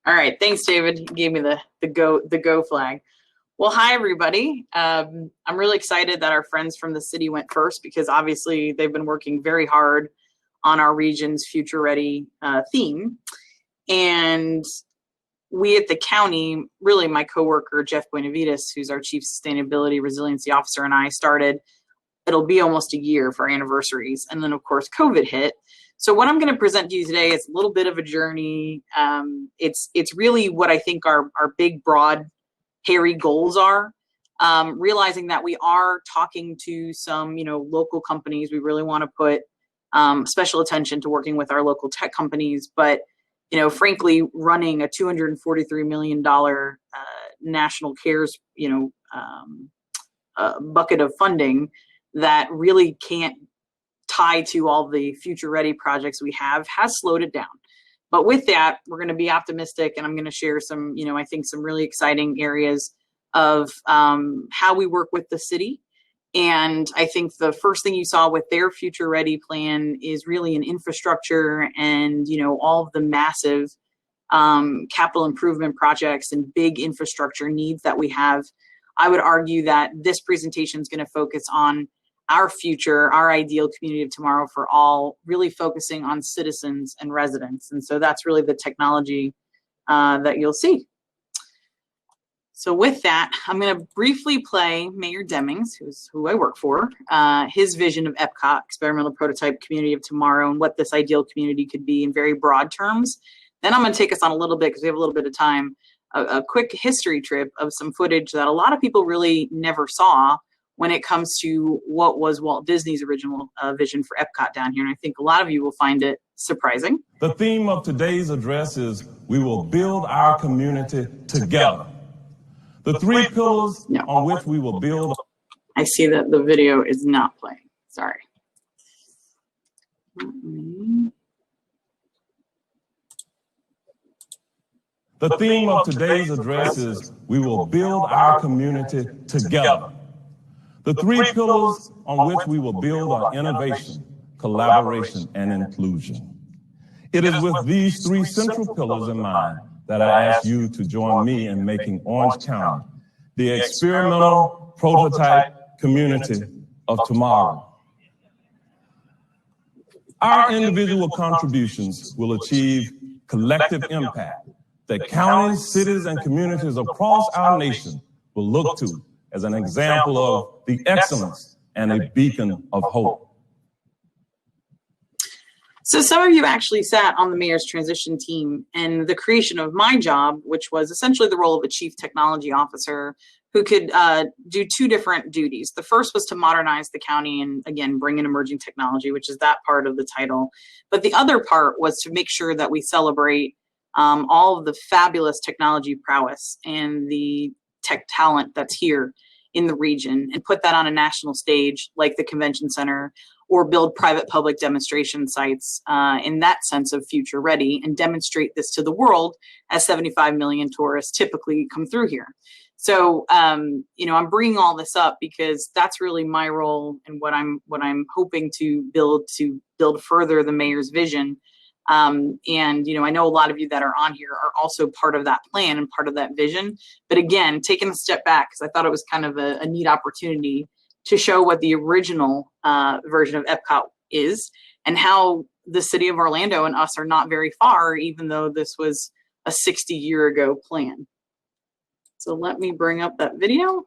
All right, thanks, David. He gave me the go flag. Well, hi everybody. I'm really excited that our friends from the city went first because obviously they've been working very hard on our region's future ready theme. And we at the county, really my coworker Jeff Buenavides, who's our Chief Sustainability Resiliency Officer, and I started. It'll be almost a year for our anniversaries, and then of course COVID hit. So what I'm going to present to you today is a little bit of a journey. It's really what I think our big, broad, hairy goals are. Realizing that we are talking to some, local companies. We really want to put special attention to working with our local tech companies, but frankly, running a $243 million national CARES, bucket of funding that really can't tie to all the future ready projects we have has slowed it down. But with that, we're going to be optimistic, and I'm going to share some, I think some really exciting areas of how we work with the city. And I think the first thing you saw with their future ready plan is really an infrastructure and, all of the massive capital improvement projects and big infrastructure needs that we have. I would argue that this presentation is going to focus on our future, our ideal community of tomorrow for all, really focusing on citizens and residents. And so that's really the technology that you'll see. So with that, I'm going to briefly play Mayor Demings, who I work for, his vision of EPCOT, Experimental Prototype Community of Tomorrow, and what this ideal community could be in very broad terms. Then I'm going to take us on a little bit, because we have a little bit of time, a quick history trip of some footage that a lot of people really never saw when it comes to what was Walt Disney's original vision for EPCOT down here. And I think a lot of you will find it surprising. The theme of today's address is, we will build our community together. The three pillars on which we will build. I see that the video is not playing. Sorry. The theme of today's address is, we will build our community together. The three pillars on which we will build are innovation, collaboration, and inclusion. It is with these three central pillars in mind that I ask you to join me in making Orange County the experimental prototype community of tomorrow. Our individual contributions will achieve collective impact that counties, cities, and communities across our nation will look to as an example of the excellence and a beacon of hope. So some of you actually sat on the mayor's transition team and the creation of my job, which was essentially the role of a chief technology officer who could do two different duties. The first was to modernize the county and, again, bring in emerging technology, which is that part of the title. But the other part was to make sure that we celebrate all of the fabulous technology prowess and the tech talent that's here in the region, and put that on a national stage like the convention center, or build private public demonstration sites in that sense of future ready, and demonstrate this to the world as 75 million tourists typically come through here. So, I'm bringing all this up because that's really my role and what I'm hoping to build further the mayor's vision. And, I know a lot of you that are on here are also part of that plan and part of that vision. But again, taking a step back, because I thought it was kind of a neat opportunity to show what the original version of EPCOT is, and how the city of Orlando and us are not very far, even though this was a 60-year ago plan. So let me bring up that video.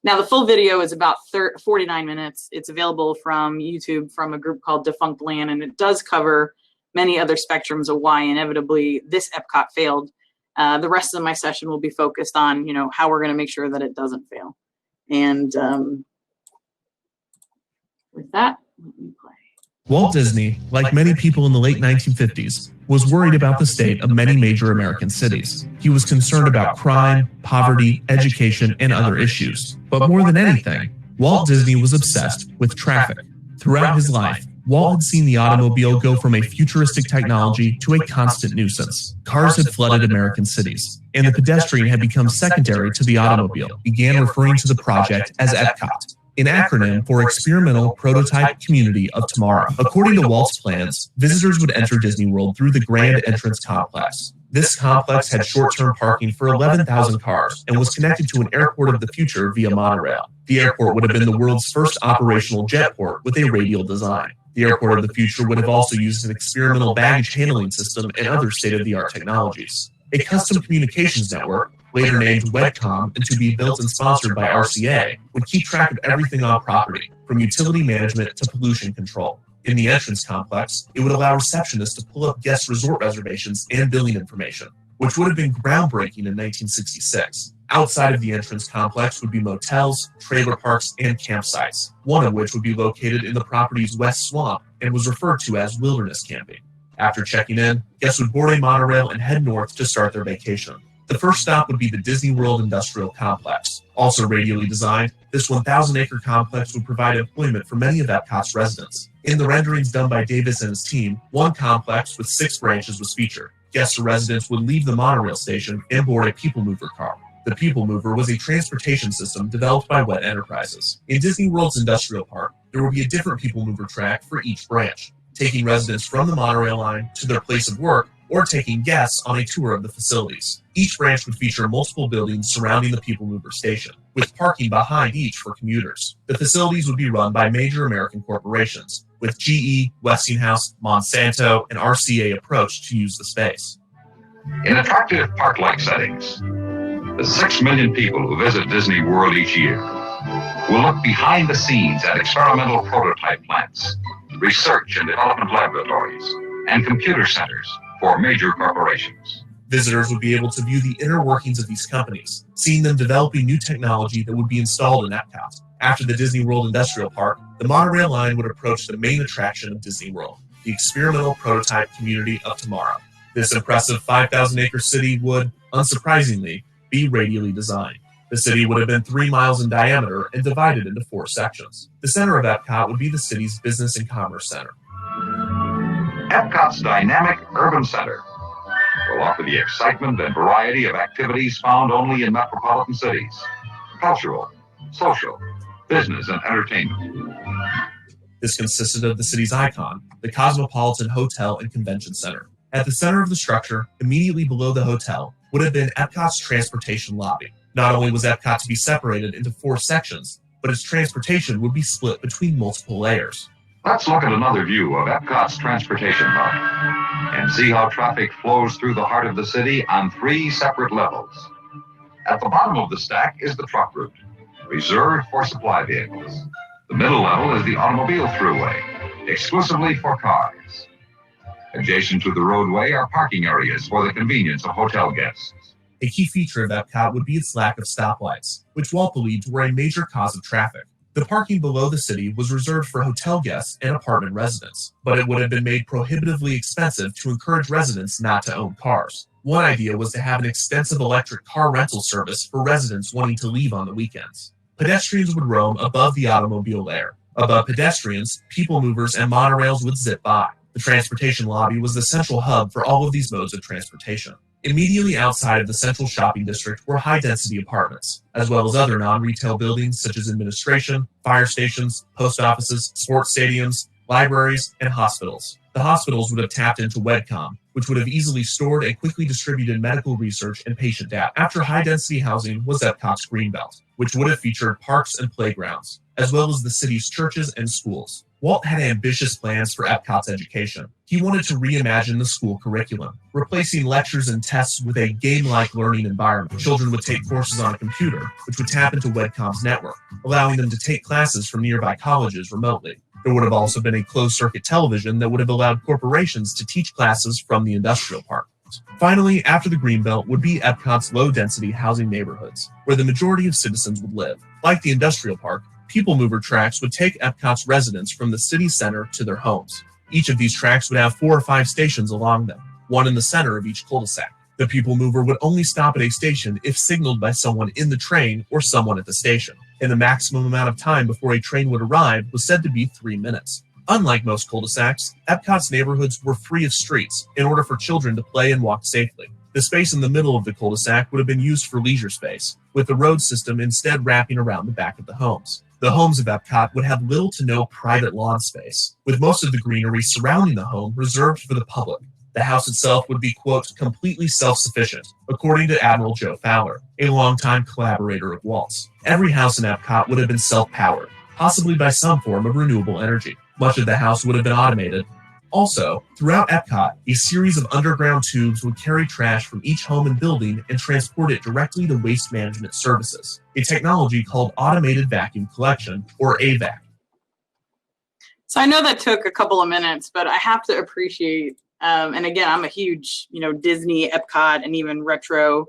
Now, the full video is about 49 minutes. It's available from YouTube from a group called Defunct Land, and it does cover many other spectrums of why inevitably this EPCOT failed. The rest of my session will be focused on, how we're going to make sure that it doesn't fail. And with that, let me play. Walt Disney, like many people in the late 1950s, was worried about the state of many major American cities. He was concerned about crime, poverty, education, and other issues. But more than anything, Walt Disney was obsessed with traffic. Throughout his life, Walt had seen the automobile go from a futuristic technology to a constant nuisance. Cars had flooded American cities, and the pedestrian had become secondary to the automobile, began referring to the project as EPCOT. an acronym for Experimental Prototype Community of Tomorrow. According to Walt's plans, visitors would enter Disney World through the Grand Entrance Complex. This complex had short-term parking for 11,000 cars and was connected to an airport of the future via monorail. The airport would have been the world's first operational jetport with a radial design. The airport of the future would have also used an experimental baggage handling system and other state-of-the-art technologies. A custom communications network, later named WEDCOM and to be built and sponsored by RCA, would keep track of everything on property, from utility management to pollution control. In the entrance complex, it would allow receptionists to pull up guest resort reservations and billing information, which would have been groundbreaking in 1966. Outside of the entrance complex would be motels, trailer parks, and campsites, one of which would be located in the property's west swamp and was referred to as wilderness camping. After checking in, guests would board a monorail and head north to start their vacation. The first stop would be the Disney World Industrial Complex. Also radially designed, this 1,000-acre complex would provide employment for many of EPCOT's residents. In the renderings done by Davis and his team, one complex with 6 branches was featured. Guests or residents would leave the monorail station and board a People Mover car. The People Mover was a transportation system developed by WET Enterprises. In Disney World's Industrial Park, there will be a different People Mover track for each branch, taking residents from the monorail line to their place of work or taking guests on a tour of the facilities. Each branch would feature multiple buildings surrounding the People Mover station, with parking behind each for commuters. The facilities would be run by major American corporations, with GE, Westinghouse, Monsanto, and RCA approached to use the space. In attractive park-like settings, the 6 million people who visit Disney World each year will look behind the scenes at experimental prototype plants, research and development laboratories, and computer centers for major corporations. Visitors would be able to view the inner workings of these companies, seeing them developing new technology that would be installed in EPCOT. After the Disney World Industrial Park, the monorail line would approach the main attraction of Disney World, the Experimental Prototype Community of Tomorrow. This impressive 5,000-acre city would, unsurprisingly, be radially designed. The city would have been 3 miles in diameter and divided into 4 sections. The center of EPCOT would be the city's Business and Commerce Center. EPCOT's dynamic urban center will offer the excitement and variety of activities found only in metropolitan cities: cultural, social, business, and entertainment. This consisted of the city's icon, the Cosmopolitan Hotel and Convention Center. At the center of the structure, immediately below the hotel, would have been EPCOT's transportation lobby. Not only was EPCOT to be separated into 4 sections, but its transportation would be split between multiple layers. Let's look at another view of EPCOT's transportation hub and see how traffic flows through the heart of the city on 3 separate levels. At the bottom of the stack is the truck route, reserved for supply vehicles. The middle level is the automobile throughway, exclusively for cars. Adjacent to the roadway are parking areas for the convenience of hotel guests. A key feature of EPCOT would be its lack of stoplights, which Walt believed were a major cause of traffic. The parking below the city was reserved for hotel guests and apartment residents, but it would have been made prohibitively expensive to encourage residents not to own cars. One idea was to have an extensive electric car rental service for residents wanting to leave on the weekends. Pedestrians would roam above the automobile layer. Above pedestrians, people movers and monorails would zip by. The transportation lobby was the central hub for all of these modes of transportation. Immediately outside of the central shopping district were high-density apartments, as well as other non-retail buildings such as administration, fire stations, post offices, sports stadiums, libraries, and hospitals. The hospitals would have tapped into WEDCOM, which would have easily stored and quickly distributed medical research and patient data. After high-density housing was EPCOT's Greenbelt, which would have featured parks and playgrounds, as well as the city's churches and schools. Walt had ambitious plans for EPCOT's education. He wanted to reimagine the school curriculum, replacing lectures and tests with a game-like learning environment. Children would take courses on a computer, which would tap into WEDCOM's network, allowing them to take classes from nearby colleges remotely. There would have also been a closed-circuit television that would have allowed corporations to teach classes from the industrial park. Finally, after the Greenbelt would be EPCOT's low-density housing neighborhoods, where the majority of citizens would live. Like the industrial park, People Mover tracks would take EPCOT's residents from the city center to their homes. Each of these tracks would have 4 or 5 stations along them, one in the center of each cul-de-sac. The People Mover would only stop at a station if signaled by someone in the train or someone at the station, and the maximum amount of time before a train would arrive was said to be 3 minutes. Unlike most cul-de-sacs, EPCOT's neighborhoods were free of streets in order for children to play and walk safely. The space in the middle of the cul-de-sac would have been used for leisure space, with the road system instead wrapping around the back of the homes. The homes of EPCOT would have little to no private lawn space, with most of the greenery surrounding the home reserved for the public. The house itself would be, quote, completely self-sufficient, according to Admiral Joe Fowler, a longtime collaborator of Walt's. Every house in EPCOT would have been self-powered, possibly by some form of renewable energy. Much of the house would have been automated. Also, throughout EPCOT, a series of underground tubes would carry trash from each home and building and transport it directly to Waste Management Services, a technology called Automated Vacuum Collection, or AVAC. So I know that took a couple of minutes, but I have to appreciate, and again, I'm a huge, Disney, EPCOT, and even retro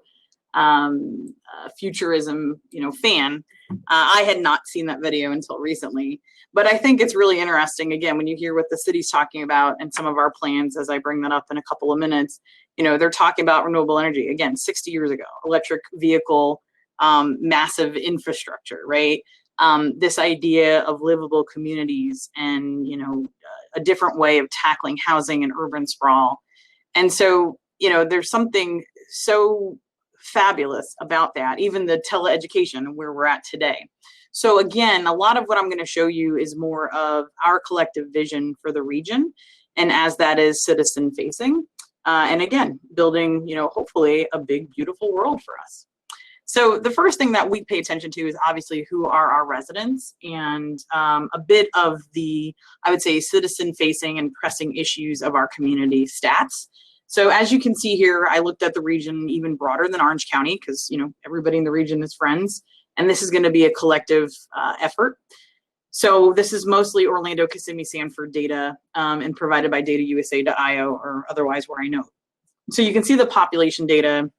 futurism, fan. I had not seen that video until recently, but I think it's really interesting, again, when you hear what the city's talking about and some of our plans, as I bring that up in a couple of minutes, they're talking about renewable energy, again, 60 years ago, electric vehicle, massive infrastructure, right? This idea of livable communities and, a different way of tackling housing and urban sprawl. And so, there's something so fabulous about that, even the teleeducation where we're at today. So again, a lot of what I'm going to show you is more of our collective vision for the region, and as that is citizen facing, and again, building, hopefully a big, beautiful world for us. So the first thing that we pay attention to is obviously who are our residents, and a bit of the, I would say, citizen facing and pressing issues of our community stats. So as you can see here, I looked at the region even broader than Orange County because, everybody in the region is friends. And this is going to be a collective effort. So this is mostly Orlando, Kissimmee, Sanford data and provided by datausa.io or otherwise where I know. So you can see the population data.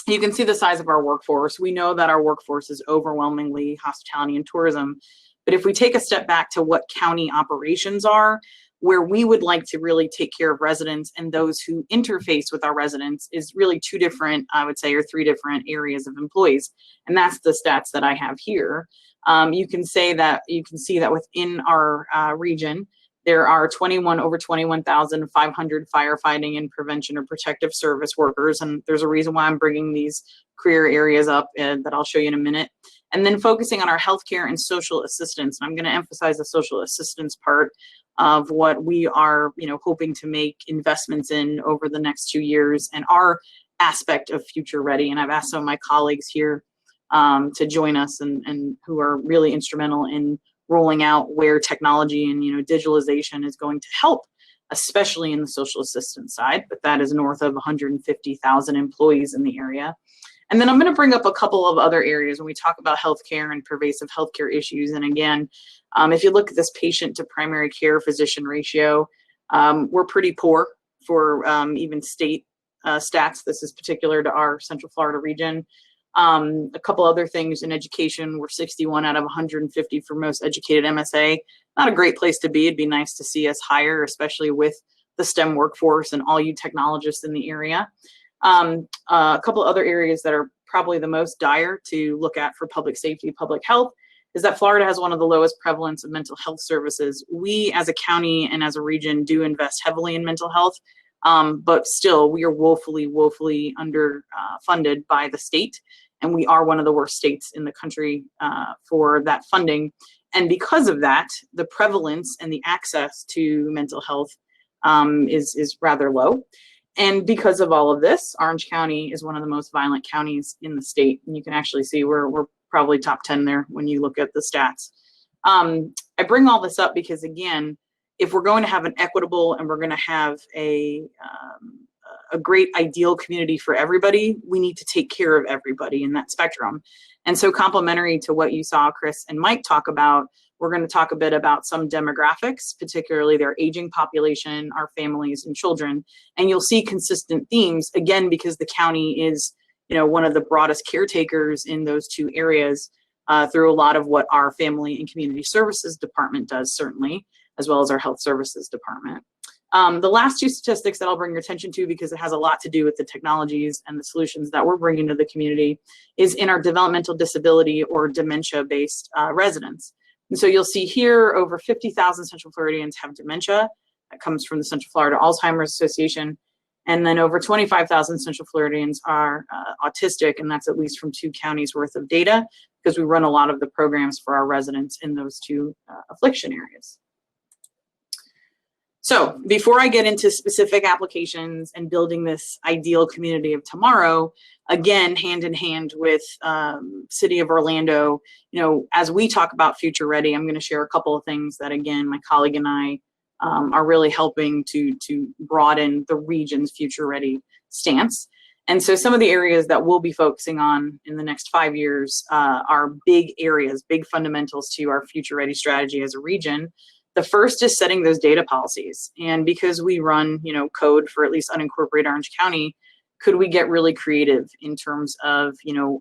You can see the size of our workforce. We know that our workforce is overwhelmingly hospitality and tourism. But if we take a step back to what county operations are, where we would like to really take care of residents and those who interface with our residents is really two different, I would say, or three different areas of employees. And that's the stats that I have here. You can see that within our region, there are over 21,500 firefighting and prevention or protective service workers. And there's a reason why I'm bringing these career areas up that I'll show you in a minute. And then focusing on our healthcare and social assistance. And I'm going to emphasize the social assistance part of what we are, hoping to make investments in over the next 2 years and our aspect of future ready. And I've asked some of my colleagues here to join us and who are really instrumental in rolling out where technology and, digitalization is going to help, especially in the social assistance side, but that is north of 150,000 employees in the area. And then I'm going to bring up a couple of other areas when we talk about healthcare and pervasive healthcare issues. And again, if you look at this patient to primary care physician ratio, we're pretty poor for even state stats. This is particular to our Central Florida region. A couple other things in education, we're 61 out of 150 for most educated MSA. Not a great place to be. It'd be nice to see us higher, especially with the STEM workforce and all you technologists in the area. A couple other areas that are probably the most dire to look at for public safety, public health, is that Florida has one of the lowest prevalence of mental health services. We as a county and as a region do invest heavily in mental health, but still we are woefully underfunded by the state. And we are one of the worst states in the country for that funding. And because of that, the prevalence and the access to mental health is rather low. And because of all of this, Orange County is one of the most violent counties in the state. And you can actually see we're probably top 10 there when you look at the stats. I bring all this up because, again, if we're going to have an equitable and we're going to have a great ideal community for everybody, we need to take care of everybody in that spectrum. And so complementary to what you saw Chris and Mike talk about, we're going to talk a bit about some demographics, particularly their aging population, our families and children. And you'll see consistent themes, again, because the county is, one of the broadest caretakers in those two areas through a lot of what our Family and Community Services Department does, certainly, as well as our Health Services Department. The last two statistics that I'll bring your attention to, because it has a lot to do with the technologies and the solutions that we're bringing to the community, is in our developmental disability or dementia-based residents. And so you'll see here over 50,000 Central Floridians have dementia. That comes from the Central Florida Alzheimer's Association. And then over 25,000 Central Floridians are autistic, and that's at least from 2 counties worth of data, because we run a lot of the programs for our residents in those 2 affliction areas. So before I get into specific applications and building this ideal community of tomorrow, again, hand in hand with City of Orlando, as we talk about Future Ready, I'm going to share a couple of things that, again, my colleague and I are really helping to broaden the region's Future Ready stance. And so some of the areas that we'll be focusing on in the next 5 years are big areas, big fundamentals to our Future Ready strategy as a region. The first is setting those data policies. And because we run, code for at least unincorporated Orange County, could we get really creative in terms of,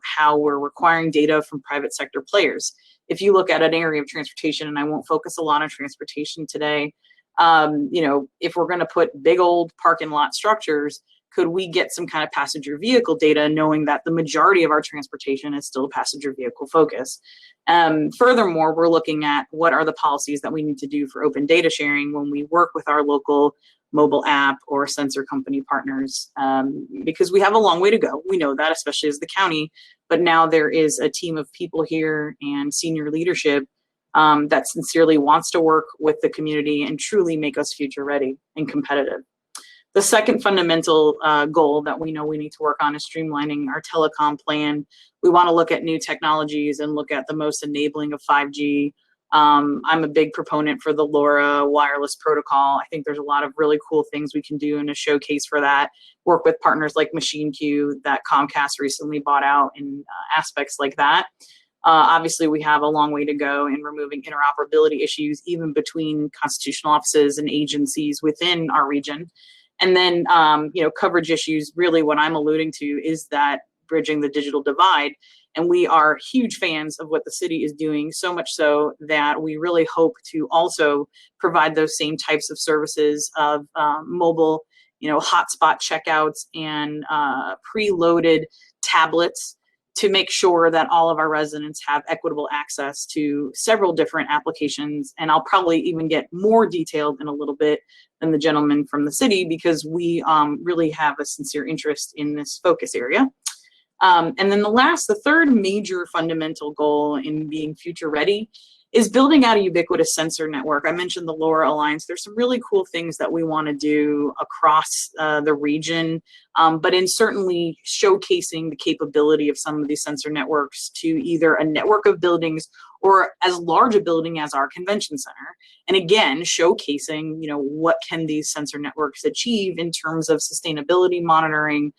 how we're requiring data from private sector players? If you look at an area of transportation, and I won't focus a lot on transportation today, if we're going to put big old parking lot structures, could we get some kind of passenger vehicle data, knowing that the majority of our transportation is still passenger vehicle focused? Furthermore, we're looking at what are the policies that we need to do for open data sharing when we work with our local mobile app or sensor company partners, because we have a long way to go. We know that, especially as the county, but now there is a team of people here and senior leadership that sincerely wants to work with the community and truly make us future ready and competitive. The second fundamental goal that we know we need to work on is streamlining our telecom plan. We want to look at new technologies and look at the most enabling of 5G. I'm a big proponent for the LoRa wireless protocol. I think there's a lot of really cool things we can do in a showcase for that. Work with partners like MachineQ that Comcast recently bought out in aspects like that. Obviously, we have a long way to go in removing interoperability issues, even between constitutional offices and agencies within our region. And then, coverage issues, really what I'm alluding to is that bridging the digital divide. And we are huge fans of what the city is doing, so much so that we really hope to also provide those same types of services of mobile, hotspot checkouts and preloaded tablets to make sure that all of our residents have equitable access to several different applications. And I'll probably even get more detailed in a little bit than the gentleman from the city, because we really have a sincere interest in this focus area. And then the third major fundamental goal in being future ready is building out a ubiquitous sensor network. I mentioned the LoRa Alliance. There's some really cool things that we want to do across the region, but in certainly showcasing the capability of some of these sensor networks to either a network of buildings or as large a building as our convention center. And again, showcasing, what can these sensor networks achieve in terms of sustainability monitoring,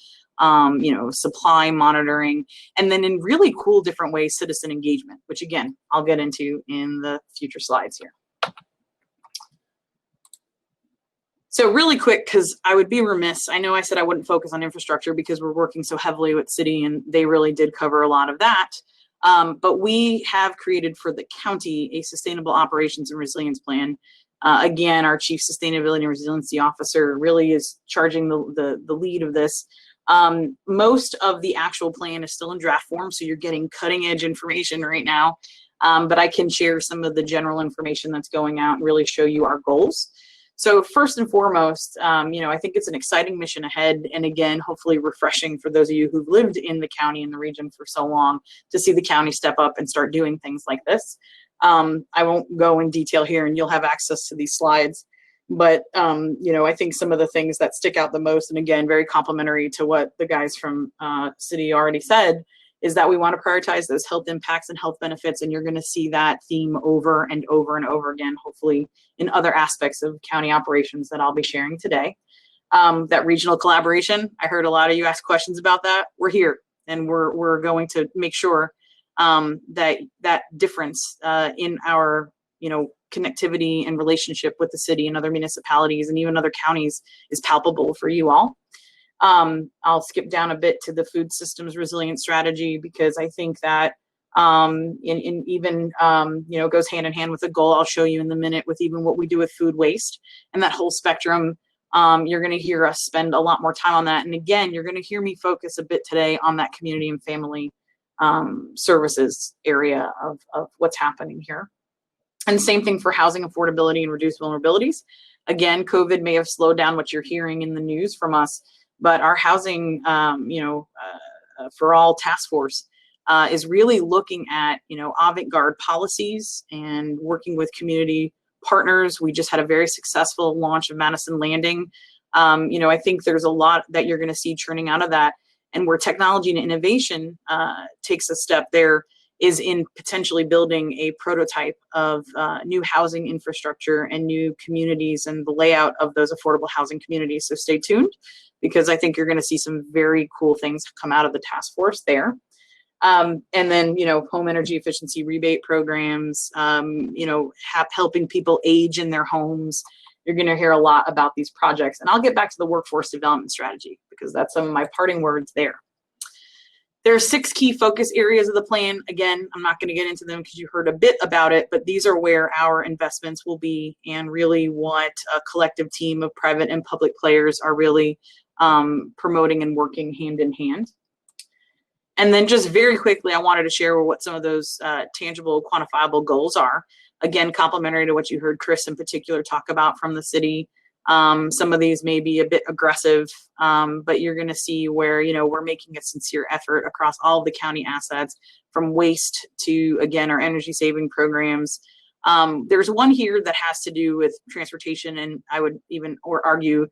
supply monitoring, and then in really cool different ways, citizen engagement, which again, I'll get into in the future slides here. So really quick, because I would be remiss, I know I said I wouldn't focus on infrastructure because we're working so heavily with city and they really did cover a lot of that. But we have created for the county a sustainable operations and resilience plan. Again, our chief sustainability and resiliency officer really is charging the lead of this. Most of the actual plan is still in draft form, so you're getting cutting edge information right now. But I can share some of the general information that's going out and really show you our goals. So first and foremost, I think it's an exciting mission ahead. And again, hopefully refreshing for those of you who've lived in the county and the region for so long to see the county step up and start doing things like this. I won't go in detail here and you'll have access to these slides. But, I think some of the things that stick out the most, and again, very complimentary to what the guys from City already said, is that we want to prioritize those health impacts and health benefits. And you're going to see that theme over and over and over again, hopefully in other aspects of county operations that I'll be sharing today. That regional collaboration, I heard a lot of you ask questions about that. We're here and we're going to make sure that difference in our, connectivity and relationship with the city and other municipalities and even other counties is palpable for you all. I'll skip down a bit to the food systems resilience strategy, because I think that goes hand in hand with the goal I'll show you in a minute with even what we do with food waste and that whole spectrum. You're going to hear us spend a lot more time on that. And again, you're going to hear me focus a bit today on that community and family services area of what's happening here. And same thing for housing affordability and reduced vulnerabilities. Again, COVID may have slowed down what you're hearing in the news from us, but our housing, for all task force is really looking at, avant-garde policies and working with community partners. We just had a very successful launch of Madison Landing. I think there's a lot that you're going to see churning out of that, and where technology and innovation takes a step there is in potentially building a prototype of new housing infrastructure and new communities and the layout of those affordable housing communities. So stay tuned, because I think you're going to see some very cool things come out of the task force there. And then, home energy efficiency rebate programs, helping people age in their homes. You're going to hear a lot about these projects. And I'll get back to the workforce development strategy, because that's some of my parting words there. There are 6 key focus areas of the plan. Again, I'm not going to get into them because you heard a bit about it, but these are where our investments will be, and really what a collective team of private and public players are really promoting and working hand in hand. And then just very quickly, I wanted to share what some of those tangible, quantifiable goals are. Again, complementary to what you heard Chris in particular talk about from the city. Some of these may be a bit aggressive, but you're going to see where, we're making a sincere effort across all of the county assets, from waste to, again, our energy saving programs. There's one here that has to do with transportation, and I would even argue,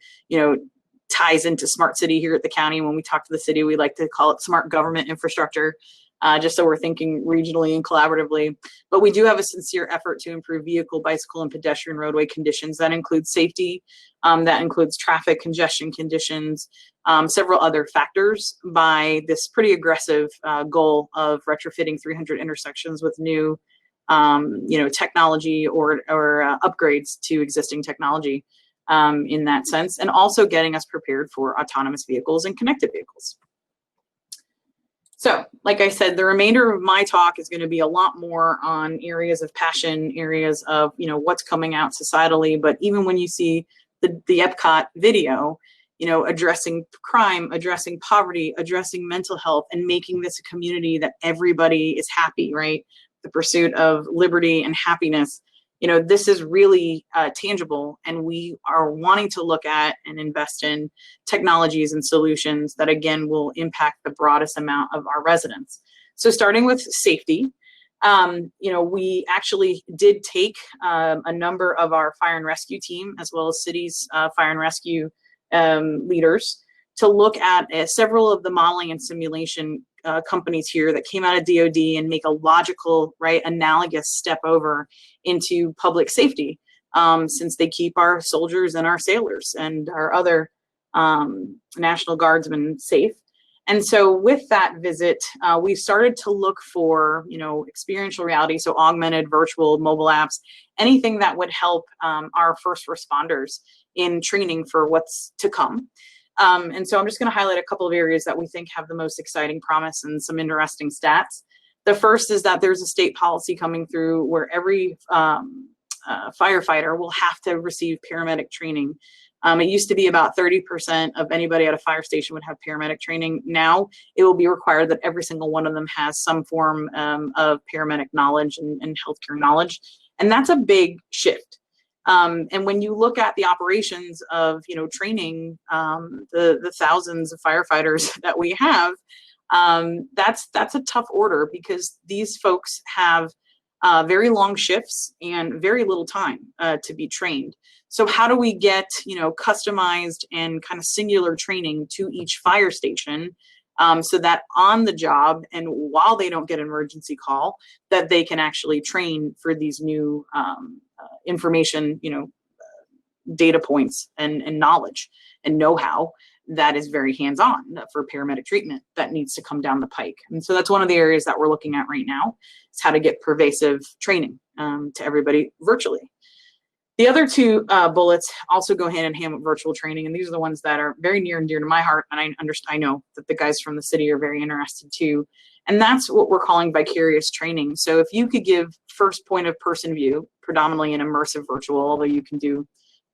ties into smart city here at the county. When we talk to the city, we like to call it smart government infrastructure, just so we're thinking regionally and collaboratively. But we do have a sincere effort to improve vehicle, bicycle, and pedestrian roadway conditions. That includes safety, that includes traffic congestion conditions, several other factors, by this pretty aggressive goal of retrofitting 300 intersections with new technology or upgrades to existing technology in that sense, and also getting us prepared for autonomous vehicles and connected vehicles. So, like I said, the remainder of my talk is going to be a lot more on areas of passion, areas of, what's coming out societally. But even when you see the EPCOT video, addressing crime, addressing poverty, addressing mental health, and making this a community that everybody is happy, right? The pursuit of liberty and happiness. This is really tangible, and we are wanting to look at and invest in technologies and solutions that, again, will impact the broadest amount of our residents. So starting with safety, we actually did take a number of our fire and rescue team, as well as city's fire and rescue leaders, to look at several of the modeling and simulation companies here that came out of DoD and make a logical, analogous step over into public safety, since they keep our soldiers and our sailors and our other National Guardsmen safe. And so with that visit, we started to look for, experiential reality, so augmented, virtual, mobile apps, anything that would help our first responders in training for what's to come. And so I'm just going to highlight a couple of areas that we think have the most exciting promise and some interesting stats. The first is that there's a state policy coming through where every firefighter will have to receive paramedic training. It used to be about 30% of anybody at a fire station would have paramedic training. Now it will be required that every single one of them has some form of paramedic knowledge and healthcare knowledge. And that's a big shift. And when you look at the operations of, training the thousands of firefighters that we have, that's a tough order, because these folks have very long shifts and very little time to be trained. So how do we get, customized and kind of singular training to each fire station, so that on the job and while they don't get an emergency call, that they can actually train for these new information, data points and knowledge and know-how that is very hands-on for paramedic treatment that needs to come down the pike. And so that's one of the areas that we're looking at right now, is how to get pervasive training to everybody virtually. The other two bullets also go hand in hand with virtual training, and these are the ones that are very near and dear to my heart, and I know that the guys from the city are very interested too. And that's what we're calling vicarious training. So if you could give first point of person view, predominantly in immersive virtual, although you can do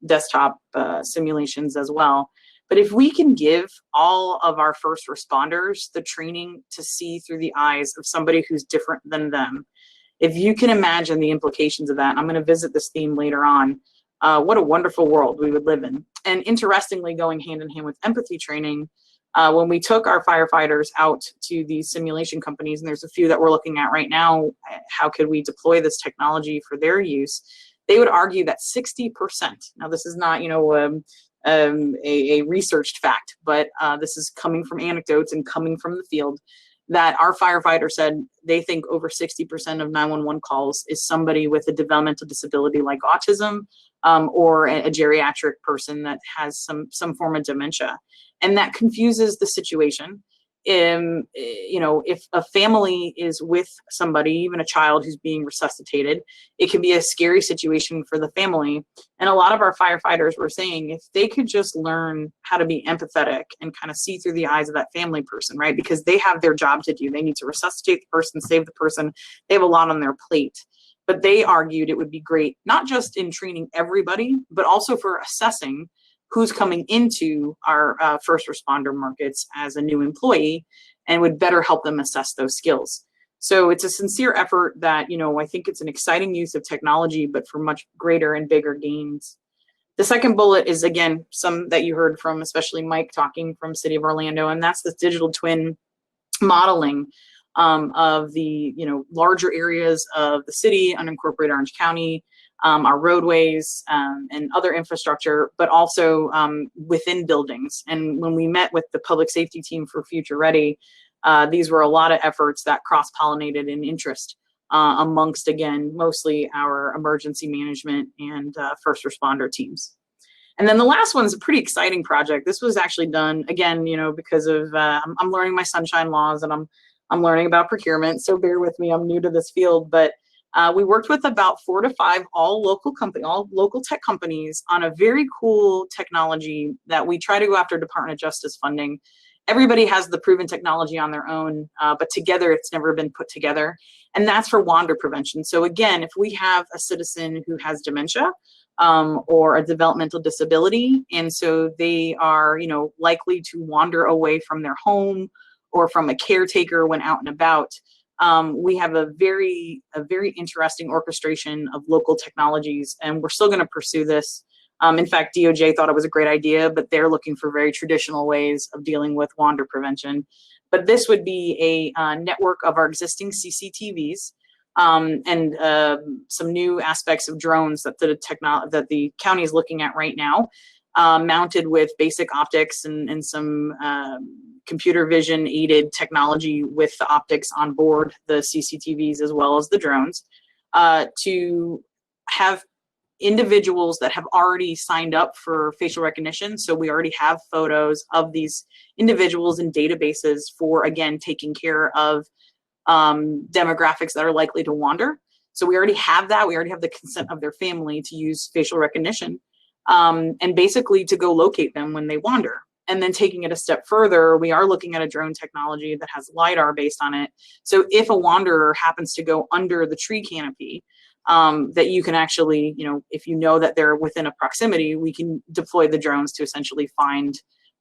desktop simulations as well. But if we can give all of our first responders the training to see through the eyes of somebody who's different than them, if you can imagine the implications of that, and I'm going to visit this theme later on, What a wonderful world we would live in. And interestingly, going hand in hand with empathy training, when we took our firefighters out to these simulation companies, and there's a few that we're looking at right now, how could we deploy this technology for their use? They would argue that 60%, now this is not, a researched fact, but this is coming from anecdotes and coming from the field, that our firefighter said they think over 60% of 911 calls is somebody with a developmental disability like autism, or a geriatric person that has some form of dementia. And that confuses the situation. If a family is with somebody, even a child who's being resuscitated, it can be a scary situation for the family. And a lot of our firefighters were saying if they could just learn how to be empathetic and kind of see through the eyes of that family person, right? Because they have their job to do. They need to resuscitate the person, save the person. They have a lot on their plate. But they argued it would be great, not just in training everybody, but also for assessing who's coming into our first responder markets as a new employee, and would better help them assess those skills. So it's a sincere effort that, I think it's an exciting use of technology, but for much greater and bigger gains. The second bullet is, again, some that you heard from, especially Mike talking from City of Orlando, and that's this digital twin modeling of the, larger areas of the city, unincorporated Orange County, our roadways, and other infrastructure, but also within buildings. And when we met with the public safety team for Future Ready, these were a lot of efforts that cross-pollinated in interest amongst, again, mostly our emergency management and first responder teams. And then the last one's a pretty exciting project. This was actually done, again, because of I'm learning my sunshine laws, and I'm learning about procurement, so bear with me, I'm new to this field, but we worked with about 4 to 5 all local tech companies on a very cool technology that we try to go after Department of Justice funding. Everybody has the proven technology on their own, but together it's never been put together. And that's for wander prevention. So again, if we have a citizen who has dementia or a developmental disability, and so they are, likely to wander away from their home or from a caretaker when out and about, we have a very interesting orchestration of local technologies, and we're still going to pursue this. In fact, DOJ thought it was a great idea, but they're looking for very traditional ways of dealing with wander prevention. But this would be a network of our existing CCTVs and some new aspects of drones that the county is looking at right now, mounted with basic optics and some computer vision aided technology with the optics on board the CCTVs as well as the drones, to have individuals that have already signed up for facial recognition. So we already have photos of these individuals in databases for, again, taking care of demographics that are likely to wander. So we already have that. We already have the consent of their family to use facial recognition, and basically to go locate them when they wander. And then taking it a step further, we are looking at a drone technology that has LiDAR based on it. So if a wanderer happens to go under the tree canopy, that you can actually, if that they're within a proximity, we can deploy the drones to essentially find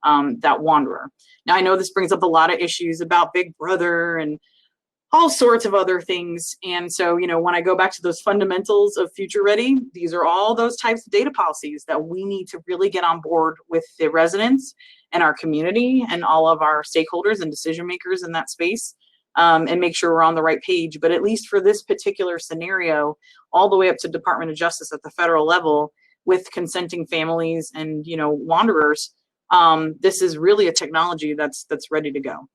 that wanderer. Now, I know this brings up a lot of issues about Big Brother and all sorts of other things. And so, when I go back to those fundamentals of Future Ready, these are all those types of data policies that we need to really get on board with the residents and our community and all of our stakeholders and decision makers in that space, and make sure we're on the right page. But at least for this particular scenario, all the way up to Department of Justice at the federal level with consenting families and, wanderers, this is really a technology that's ready to go.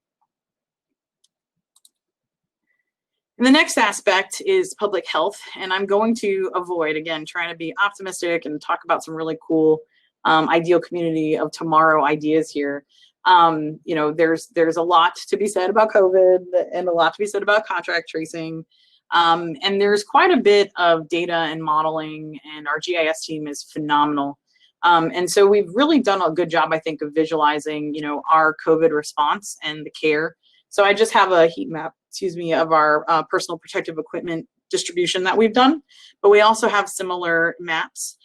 And the next aspect is public health, and I'm going to avoid, again, trying to be optimistic and talk about some really cool ideal community of tomorrow ideas here. There's a lot to be said about COVID and a lot to be said about contract tracing. And there's quite a bit of data and modeling, and our GIS team is phenomenal. And so we've really done a good job, I think, of visualizing, our COVID response and the care. So I just have a heat map, of our personal protective equipment distribution that we've done, but we also have similar maps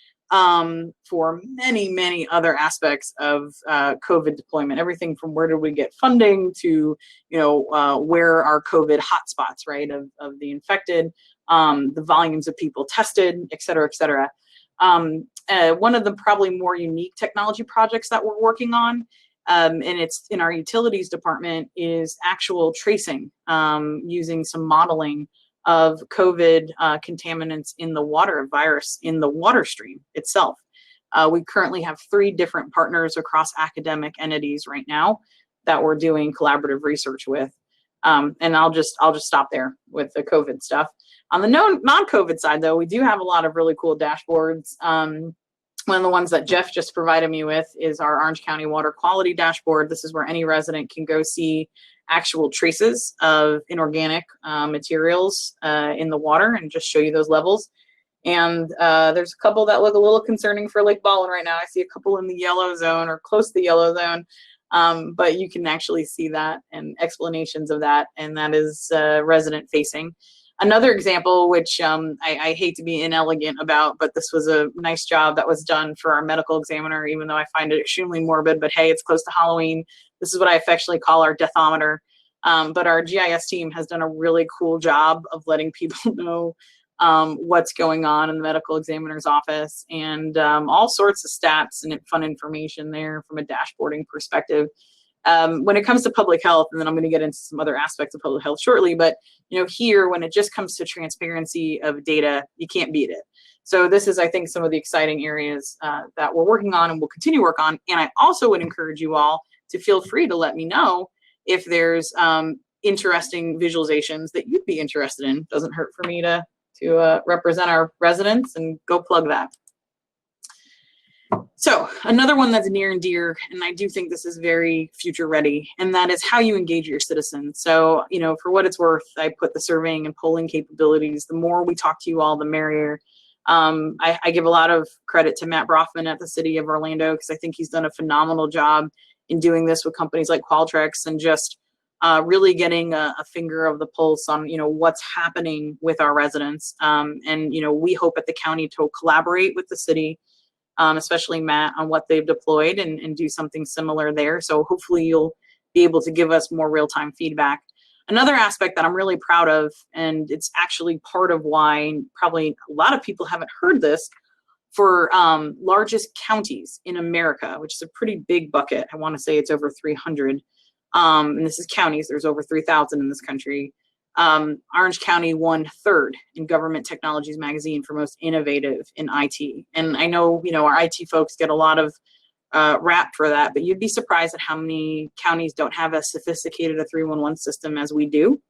for many, many other aspects of COVID deployment, everything from where do we get funding to, where are COVID hotspots, right, of the infected, the volumes of people tested, et cetera, et cetera. One of the probably more unique technology projects that we're working on, and it's in our utilities department, is actual tracing using some modeling of COVID contaminants in the water, virus in the water stream itself. We currently have 3 different partners across academic entities right now that we're doing collaborative research with. And I'll just stop there with the COVID stuff. On the non-COVID side, though, we do have a lot of really cool dashboards. One of the ones that Jeff just provided me with is our Orange County Water Quality Dashboard. This is where any resident can go see actual traces of inorganic materials in the water and just show you those levels. And there's a couple that look a little concerning for Lake Baldwin right now. I see a couple in the yellow zone or close to the yellow zone, but you can actually see that and explanations of that, and that is resident facing. Another example, which I hate to be inelegant about, but this was a nice job that was done for our medical examiner, even though I find it extremely morbid, but hey, it's close to Halloween. This is what I affectionately call our deathometer. But our GIS team has done a really cool job of letting people know what's going on in the medical examiner's office, and all sorts of stats and fun information there from a dashboarding perspective. When it comes to public health, and then I'm going to get into some other aspects of public health shortly, but here, when it just comes to transparency of data, you can't beat it. So this is, I think, some of the exciting areas that we're working on and will continue to work on. And I also would encourage you all to feel free to let me know if there's interesting visualizations that you'd be interested in. Doesn't hurt for me to represent our residents and go plug that. So another one that's near and dear, and I do think this is very future ready, and that is how you engage your citizens. So, for what it's worth, I put the surveying and polling capabilities. The more we talk to you all, the merrier. I give a lot of credit to Matt Brofman at the City of Orlando, because I think he's done a phenomenal job in doing this with companies like Qualtrics, and just really getting a finger of the pulse on, what's happening with our residents. And we hope at the county to collaborate with the city, especially Matt, on what they've deployed and do something similar there. So hopefully you'll be able to give us more real-time feedback. Another aspect that I'm really proud of, and it's actually part of why probably a lot of people haven't heard this, for largest counties in America, which is a pretty big bucket. I want to say it's over 300. And this is counties. There's over 3,000 in this country. Orange County won 3rd in Government Technologies magazine for most innovative in IT. And I know, our IT folks get a lot of rap for that, but you'd be surprised at how many counties don't have as sophisticated a 311 system as we do.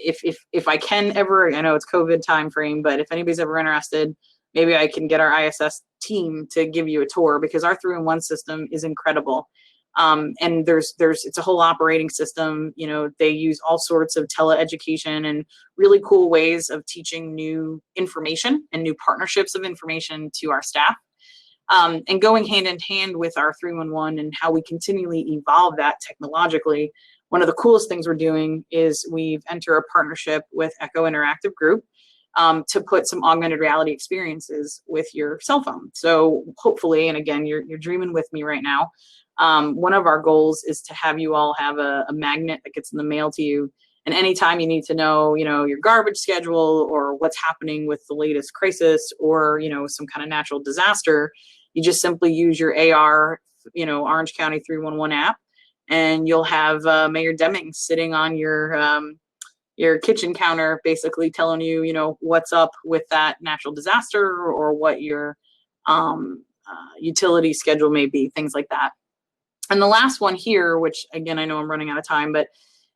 If I can ever, I know it's COVID time frame, but if anybody's ever interested, maybe I can get our ISS team to give you a tour, because our 311 system is incredible. And it's a whole operating system. They use all sorts of teleeducation and really cool ways of teaching new information and new partnerships of information to our staff. And going hand in hand with our 311 and how we continually evolve that technologically. One of the coolest things we're doing is we've entered a partnership with Echo Interactive Group to put some augmented reality experiences with your cell phone. So hopefully, and again, you're dreaming with me right now, one of our goals is to have you all have a magnet that gets in the mail to you. And anytime you need to know, your garbage schedule or what's happening with the latest crisis or, some kind of natural disaster, you just simply use your AR, Orange County 311 app, and you'll have Mayor Deming sitting on your kitchen counter, basically telling you, what's up with that natural disaster or what your utility schedule may be, things like that. And the last one here, which again, I know I'm running out of time, but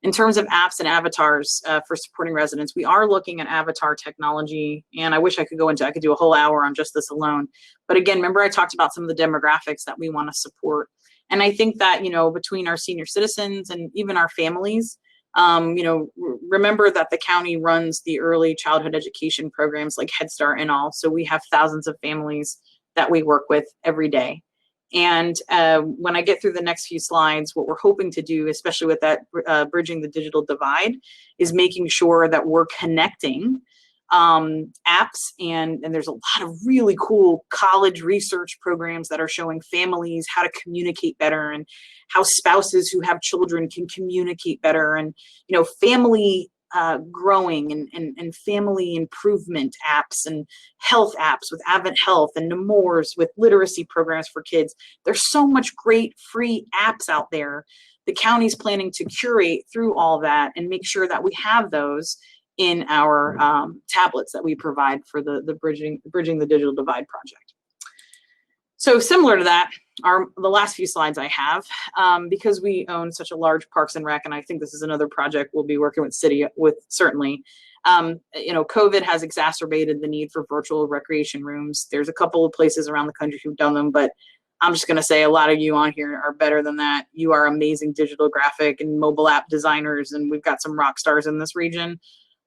in terms of apps and avatars for supporting residents, we are looking at avatar technology. And I wish I could do a whole hour on just this alone. But again, remember I talked about some of the demographics that we want to support. And I think that, between our senior citizens and even our families, remember that the county runs the early childhood education programs like Head Start and all. So we have thousands of families that we work with every day. And when I get through the next few slides, what we're hoping to do, especially with that bridging the digital divide, is making sure that we're connecting apps. And there's a lot of really cool college research programs that are showing families how to communicate better and how spouses who have children can communicate better. And, family growing, and family improvement apps and health apps with Advent Health and Nemours with literacy programs for kids. There's so much great free apps out there. The county's planning to curate through all that and make sure that we have those in our tablets that we provide for the Bridging the Digital Divide project. So similar to that, the last few slides I have, because we own such a large Parks and Rec, and I think this is another project we'll be working with city with certainly. COVID has exacerbated the need for virtual recreation rooms. There's a couple of places around the country who've done them, but I'm just going to say a lot of you on here are better than that. You are amazing digital graphic and mobile app designers, and we've got some rock stars in this region.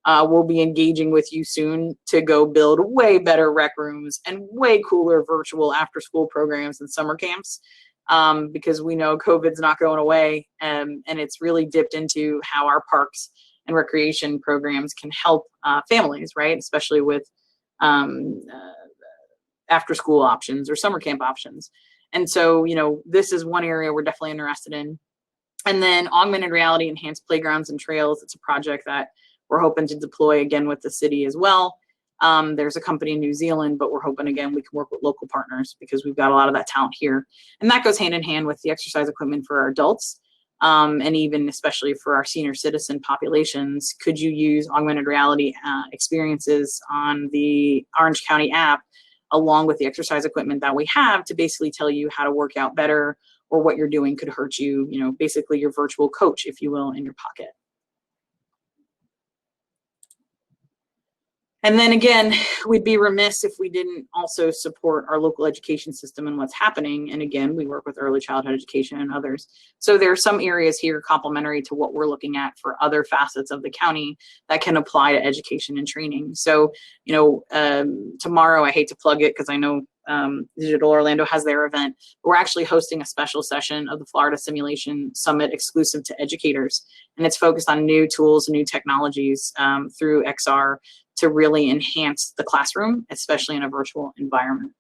We'll be engaging with you soon to go build way better rec rooms and way cooler virtual after school programs and summer camps, because we know COVID's not going away, and it's really dipped into how our parks and recreation programs can help families, right? Especially with after school options or summer camp options. And so, this is one area we're definitely interested in. And then augmented reality enhanced playgrounds and trails. It's a project that we're hoping to deploy again with the city as well. There's a company in New Zealand, but we're hoping again we can work with local partners because we've got a lot of that talent here. And that goes hand in hand with the exercise equipment for our adults, and even especially for our senior citizen populations. Could you use augmented reality experiences on the Orange County app along with the exercise equipment that we have to basically tell you how to work out better, or what you're doing could hurt you, basically your virtual coach, if you will, in your pocket. And then again, we'd be remiss if we didn't also support our local education system and what's happening. And again, we work with early childhood education and others. So there are some areas here complementary to what we're looking at for other facets of the county that can apply to education and training. So, tomorrow, I hate to plug it because I know Digital Orlando has their event. We're actually hosting a special session of the Florida Simulation Summit exclusive to educators. And it's focused on new tools and new technologies through XR to really enhance the classroom, especially in a virtual environment.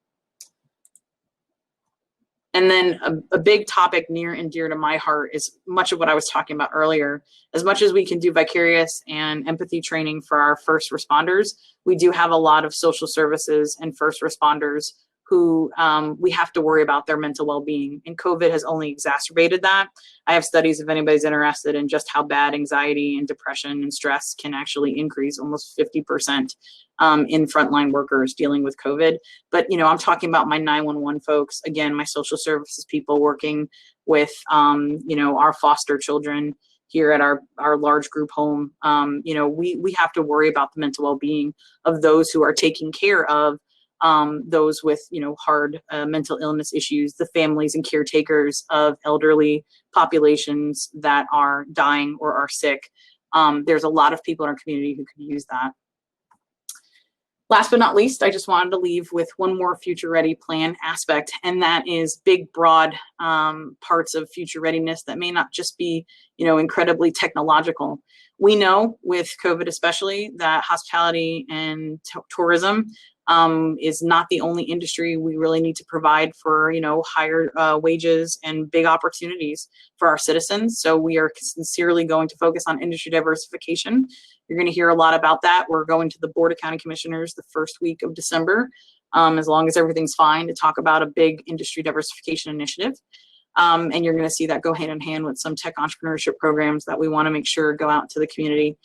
And then a big topic near and dear to my heart is much of what I was talking about earlier. As much as we can do vicarious and empathy training for our first responders, we do have a lot of social services and first responders who we have to worry about their mental well-being. And COVID has only exacerbated that. I have studies, if anybody's interested, in just how bad anxiety and depression and stress can actually increase almost 50% in frontline workers dealing with COVID. But, I'm talking about my 911 folks, again, my social services people working with, our foster children here at our large group home. We have to worry about the mental well-being of those who are taking care of those with, hard mental illness issues, the families and caretakers of elderly populations that are dying or are sick. There's a lot of people in our community who could use that. Last but not least, I just wanted to leave with one more future ready plan aspect, and that is big, broad parts of future readiness that may not just be, incredibly technological. We know with COVID especially that hospitality and tourism is not the only industry we really need to provide for, higher wages and big opportunities for our citizens. So we are sincerely going to focus on industry diversification. You're going to hear a lot about that. We're going to the Board of County Commissioners the first week of December, as long as everything's fine, to talk about a big industry diversification initiative. And you're going to see that go hand in hand with some tech entrepreneurship programs that we want to make sure go out to the community.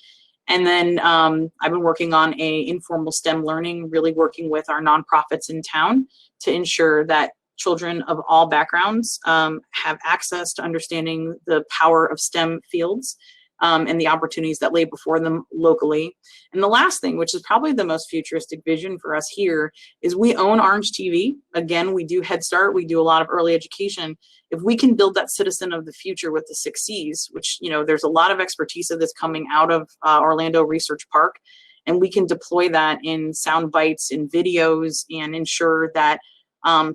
And then I've been working on a informal STEM learning, really working with our nonprofits in town to ensure that children of all backgrounds have access to understanding the power of STEM fields and the opportunities that lay before them locally. And the last thing, which is probably the most futuristic vision for us here, is we own Orange TV. Again, we do Head Start, we do a lot of early education. If we can build that citizen of the future with the 6 C's, which, there's a lot of expertise of this coming out of Orlando Research Park, and we can deploy that in sound bites, in videos, and ensure that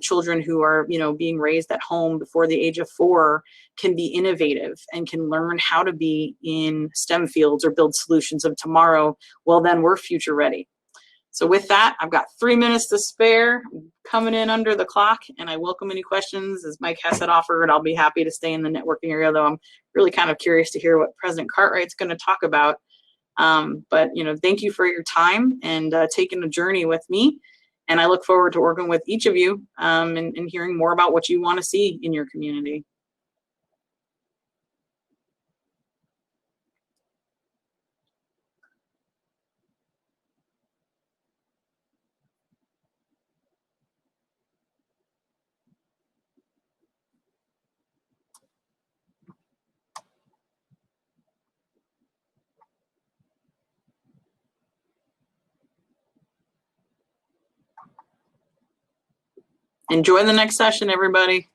children who are, being raised at home before the age of 4 can be innovative and can learn how to be in STEM fields or build solutions of tomorrow, well, then we're future ready. So with that, I've got 3 minutes to spare. I'm coming in under the clock, and I welcome any questions. As Mike Hessett offered, I'll be happy to stay in the networking area, though I'm really kind of curious to hear what President Cartwright's going to talk about But, thank you for your time and taking a journey with me. And I look forward to working with each of you and hearing more about what you want to see in your community. Enjoy the next session, everybody.